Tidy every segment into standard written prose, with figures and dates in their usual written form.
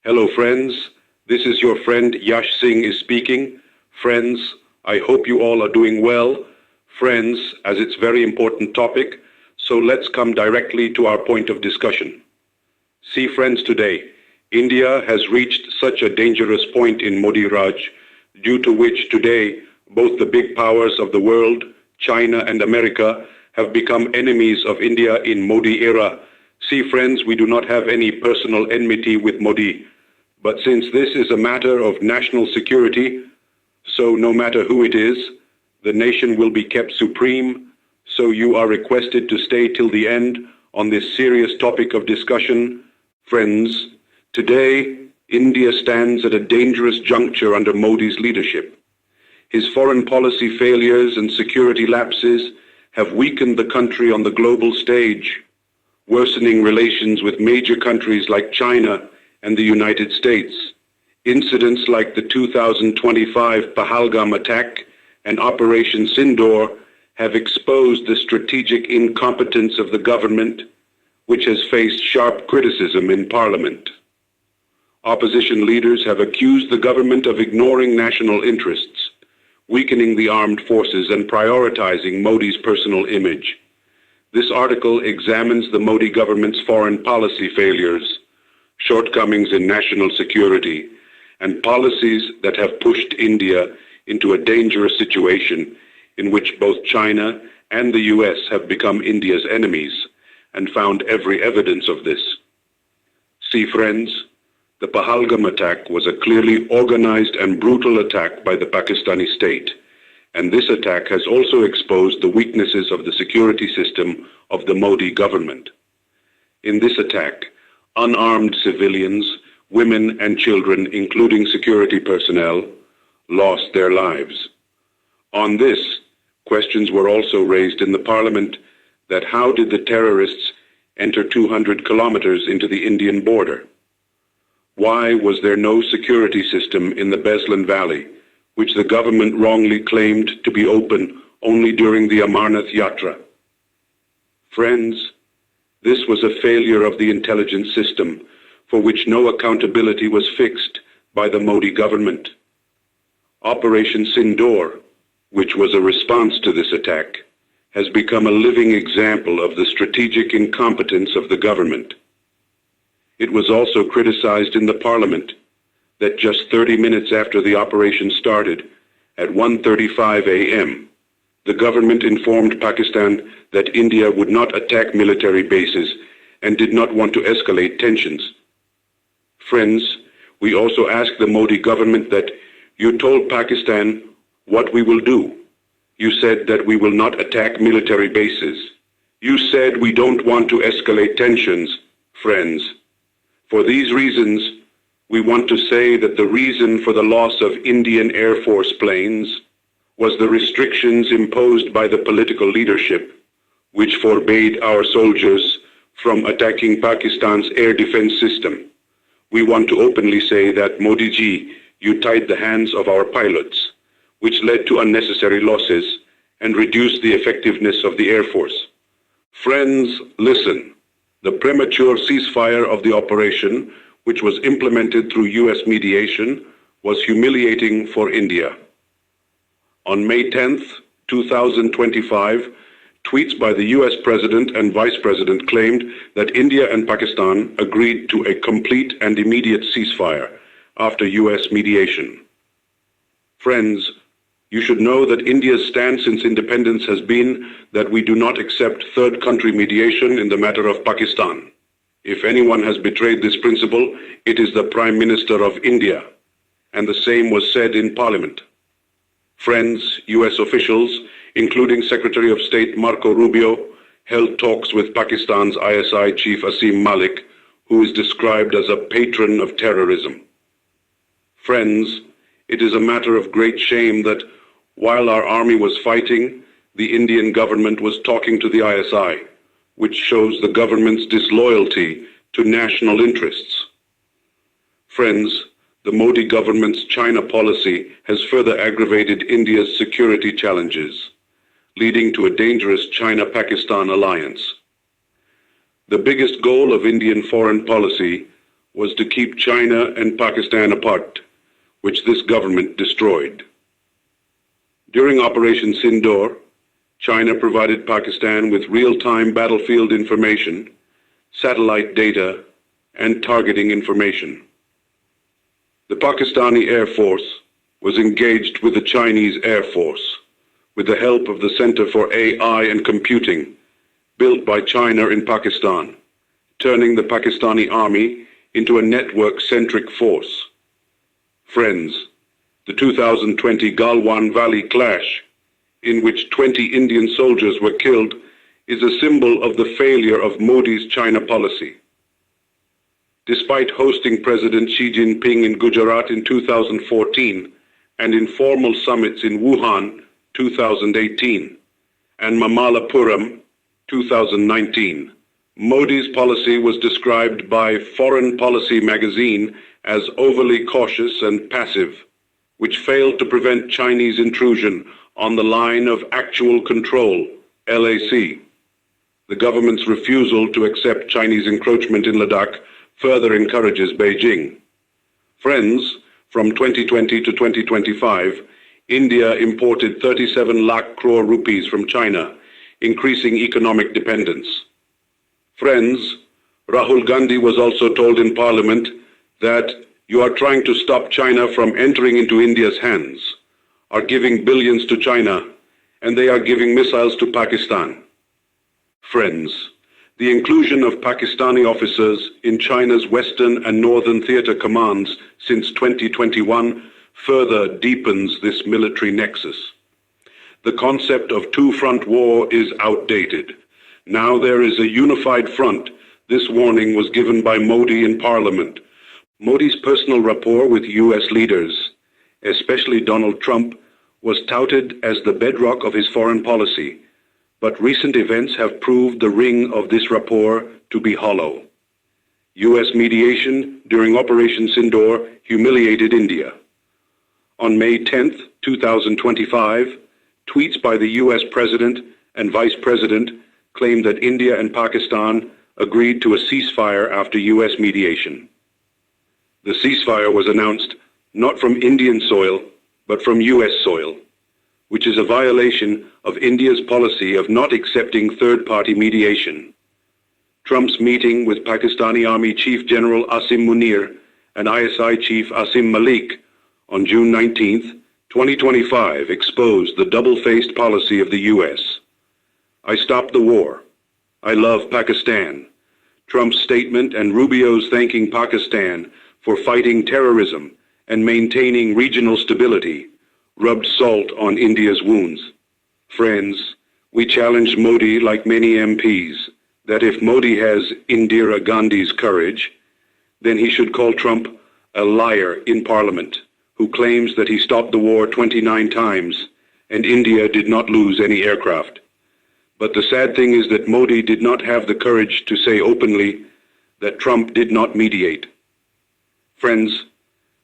Hello friends, this is your friend Yash Singh is speaking. Friends, I hope you all are doing well. Friends, as it's very important topic, so let's come directly to our point of discussion. See friends, today, India has reached such a dangerous point in Modi Raj, due to which today both the big powers of the world, China and America, have become enemies of India in Modi era. See friends, we do not have any personal enmity with Modi, but since this is a matter of national security, so no matter who it is, the nation will be kept supreme, so you are requested to stay till the end on this serious topic of discussion. Friends, today, India stands at a dangerous juncture under Modi's leadership. His foreign policy failures and security lapses have weakened the country on the global stage, worsening relations with major countries like China and the United States. Incidents like the 2025 Pahalgam attack and Operation Sindoor have exposed the strategic incompetence of the government, which has faced sharp criticism in Parliament. Opposition leaders have accused the government of ignoring national interests, weakening the armed forces and prioritizing Modi's personal image. This article examines the Modi government's foreign policy failures, shortcomings in national security, and policies that have pushed India into a dangerous situation in which both China and the US have become India's enemies and found every evidence of this. See friends, the Pahalgam attack was a clearly organized and brutal attack by the Pakistani state, and this attack has also exposed the weaknesses of the security system of the Modi government. In this attack, unarmed civilians, women and children, including security personnel, lost their lives. On this, questions were also raised in the parliament that how did the terrorists enter 200 kilometers into the Indian border? Why was there no security system in the Beslan Valley, which the government wrongly claimed to be open only during the Amarnath Yatra? Friends, this was a failure of the intelligence system for which no accountability was fixed by the Modi government. Operation Sindoor, which was a response to this attack, has become a living example of the strategic incompetence of the government. It was also criticized in the parliament that just 30 minutes after the operation started, at 1:35 a.m., the government informed Pakistan that India would not attack military bases and did not want to escalate tensions. Friends, we also ask the Modi government that you told Pakistan what we will do. You said that we will not attack military bases. You said we don't want to escalate tensions. Friends, for these reasons, we want to say that the reason for the loss of Indian Air Force planes was the restrictions imposed by the political leadership, which forbade our soldiers from attacking Pakistan's air defense system. We want to openly say that Modi ji, you tied the hands of our pilots, which led to unnecessary losses and reduced the effectiveness of the Air Force. Friends, listen. The premature ceasefire of the operation, which was implemented through US mediation, was humiliating for India. On May 10th, 2025, tweets by the US President and Vice President claimed that India and Pakistan agreed to a complete and immediate ceasefire after US mediation. Friends, you should know that India's stance since independence has been that we do not accept third country mediation in the matter of Pakistan. If anyone has betrayed this principle, it is the Prime Minister of India, and the same was said in Parliament. Friends, US officials, including Secretary of State Marco Rubio, held talks with Pakistan's ISI chief Asim Malik, who is described as a patron of terrorism. Friends, it is a matter of great shame that while our army was fighting, the Indian government was talking to the ISI, which shows the government's disloyalty to national interests. Friends, the Modi government's China policy has further aggravated India's security challenges, leading to a dangerous China-Pakistan alliance. The biggest goal of Indian foreign policy was to keep China and Pakistan apart, which this government destroyed. During Operation Sindoor, China provided Pakistan with real-time battlefield information, satellite data, and targeting information. The Pakistani Air Force was engaged with the Chinese Air Force with the help of the Center for AI and Computing, built by China in Pakistan, turning the Pakistani army into a network-centric force. Friends, the 2020 Galwan Valley clash, in which 20 Indian soldiers were killed, is a symbol of the failure of Modi's China policy. Despite hosting President Xi Jinping in Gujarat in 2014 and informal summits in Wuhan 2018 and Mamallapuram 2019, Modi's policy was described by Foreign Policy magazine as overly cautious and passive, which failed to prevent Chinese intrusion on the line of actual control, LAC. The government's refusal to accept Chinese encroachment in Ladakh further encourages Beijing. Friends, from 2020 to 2025, India imported 37 lakh crore rupees from China, increasing economic dependence. Friends, Rahul Gandhi was also told in Parliament that you are trying to stop China from entering into India's hands, are giving billions to China, and they are giving missiles to Pakistan. Friends, the inclusion of Pakistani officers in China's Western and Northern Theater commands since 2021 further deepens this military nexus. The concept of two-front war is outdated. Now there is a unified front. This warning was given by Modi in Parliament. Modi's personal rapport with US leaders, especially Donald Trump, was touted as the bedrock of his foreign policy, but recent events have proved the ring of this rapport to be hollow. US mediation during Operation Sindoor humiliated India. On May 10, 2025, tweets by the US President and Vice President claimed that India and Pakistan agreed to a ceasefire after US mediation. The ceasefire was announced not from Indian soil, but from US soil, which is a violation of India's policy of not accepting third-party mediation. Trump's meeting with Pakistani Army Chief General Asim Munir and ISI Chief Asim Malik on June 19, 2025 exposed the double-faced policy of the US. I stopped the war. I love Pakistan. Trump's statement and Rubio's thanking Pakistan for fighting terrorism and maintaining regional stability rubbed salt on India's wounds. Friends, we challenged Modi like many MPs that if Modi has Indira Gandhi's courage, then he should call Trump a liar in Parliament, who claims that he stopped the war 29 times and India did not lose any aircraft. But the sad thing is that Modi did not have the courage to say openly that Trump did not mediate. Friends,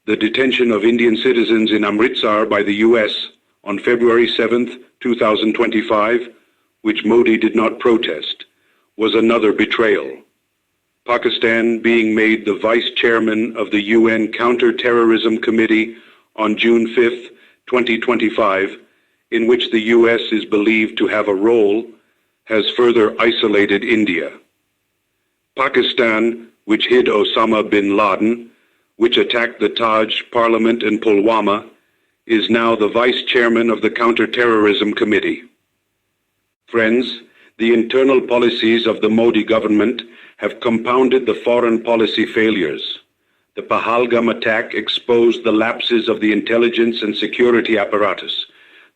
the detention of Indian citizens in Amritsar by the US on February 7, 2025, which Modi did not protest, was another betrayal. Pakistan being made the vice chairman of the UN Counter-Terrorism Committee on June 5, 2025, in which the US is believed to have a role, has further isolated India. Pakistan, which hid Osama bin Laden, which attacked the Taj Parliament in Pulwama, is now the vice chairman of the Counter-Terrorism Committee. Friends, the internal policies of the Modi government have compounded the foreign policy failures. The Pahalgam attack exposed the lapses of the intelligence and security apparatus,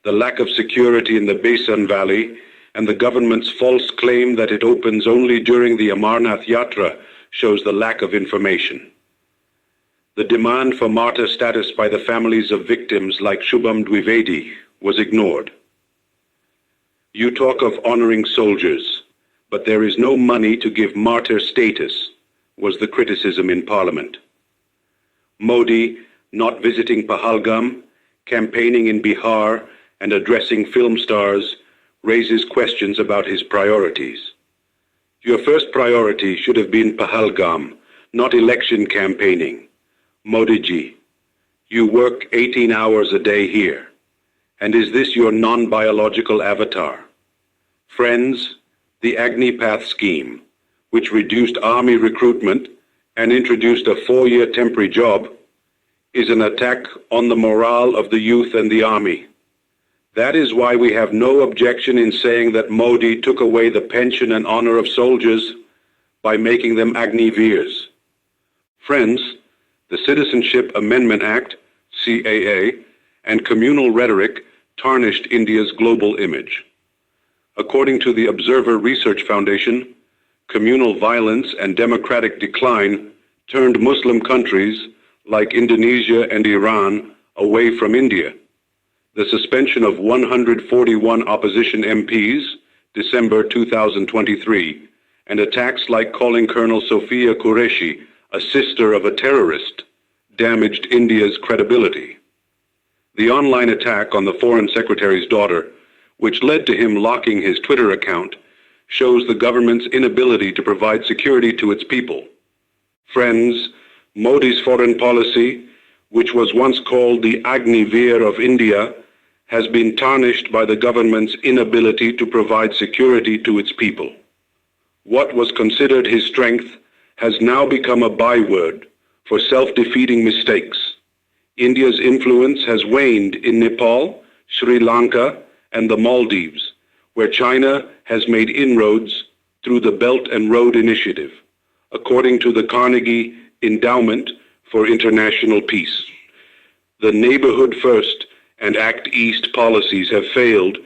the lack of security in the Basin Valley, and the government's false claim that it opens only during the Amarnath Yatra shows the lack of information. The demand for martyr status by the families of victims like Shubham Dwivedi was ignored. You talk of honoring soldiers, but there is no money to give martyr status, was the criticism in Parliament. Modi, not visiting Pahalgam, campaigning in Bihar, and addressing film stars, raises questions about his priorities. Your first priority should have been Pahalgam, not election campaigning. Modi ji, you work 18 hours a day here. And is this your non-biological avatar? Friends, the Agnipath scheme, which reduced army recruitment and introduced a 4-year temporary job, is an attack on the morale of the youth and the army. That is why we have no objection in saying that Modi took away the pension and honor of soldiers by making them Agniveers. Friends, the Citizenship Amendment Act, CAA, and communal rhetoric tarnished India's global image. According to the Observer Research Foundation, communal violence and democratic decline turned Muslim countries like Indonesia and Iran away from India. The suspension of 141 opposition MPs, December 2023, and attacks like calling Colonel Sophia Qureshi a sister of a terrorist damaged India's credibility. The online attack on the Foreign Secretary's daughter, which led to him locking his Twitter account, shows the government's inability to provide security to its people. Friends, Modi's foreign policy, which was once called the Agniveer of India, has been tarnished by the government's inability to provide security to its people. What was considered his strength has now become a byword for self-defeating mistakes. India's influence has waned in Nepal, Sri Lanka, and the Maldives, where China has made inroads through the Belt and Road Initiative, according to the Carnegie Endowment for International Peace. The Neighborhood First and Act East policies have failed,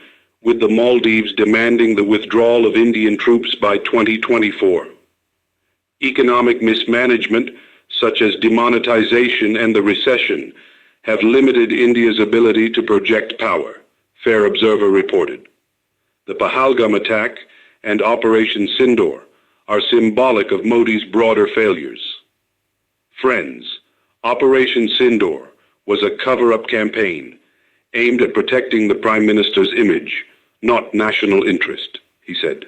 with the Maldives demanding the withdrawal of Indian troops by 2024. Economic mismanagement, such as demonetization and the recession, have limited India's ability to project power, Fair Observer reported. The Pahalgam attack and Operation Sindoor are symbolic of Modi's broader failures. Friends, Operation Sindoor was a cover-up campaign aimed at protecting the Prime Minister's image, not national interest, he said.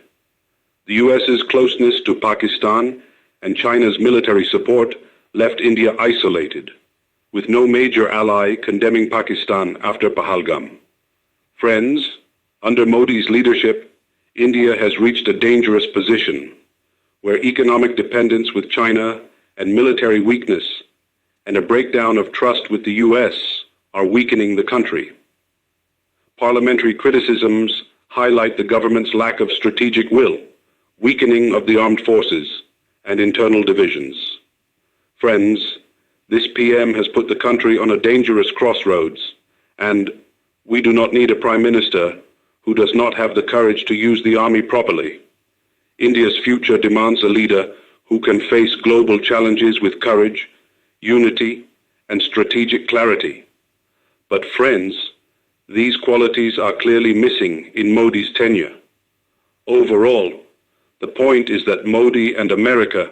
The US's closeness to Pakistan and China's military support left India isolated, with no major ally condemning Pakistan after Pahalgam. Friends, under Modi's leadership, India has reached a dangerous position where economic dependence with China and military weakness and a breakdown of trust with the US are weakening the country. Parliamentary criticisms highlight the government's lack of strategic will, weakening of the armed forces, and internal divisions. Friends, this PM has put the country on a dangerous crossroads, and we do not need a Prime Minister who does not have the courage to use the army properly. India's future demands a leader who can face global challenges with courage, unity, and strategic clarity. But friends, these qualities are clearly missing in Modi's tenure. Overall, the point is that Modi and America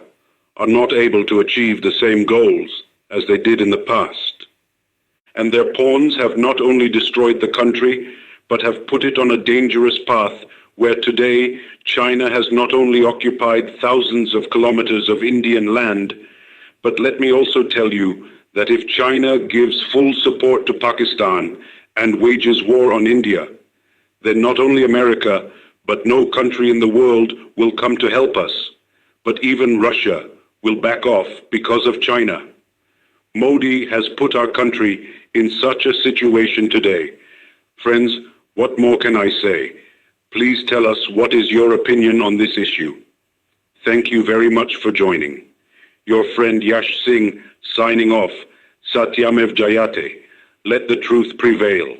are not able to achieve the same goals as they did in the past. And their pawns have not only destroyed the country, but have put it on a dangerous path where today China has not only occupied thousands of kilometers of Indian land, but let me also tell you that if China gives full support to Pakistan and wages war on India, then not only America, but no country in the world will come to help us, but even Russia will back off because of China. Modi has put our country in such a situation today. Friends, what more can I say? Please tell us what is your opinion on this issue. Thank you very much for joining. Your friend Yash Singh signing off. Satyamev Jayate. Let the truth prevail.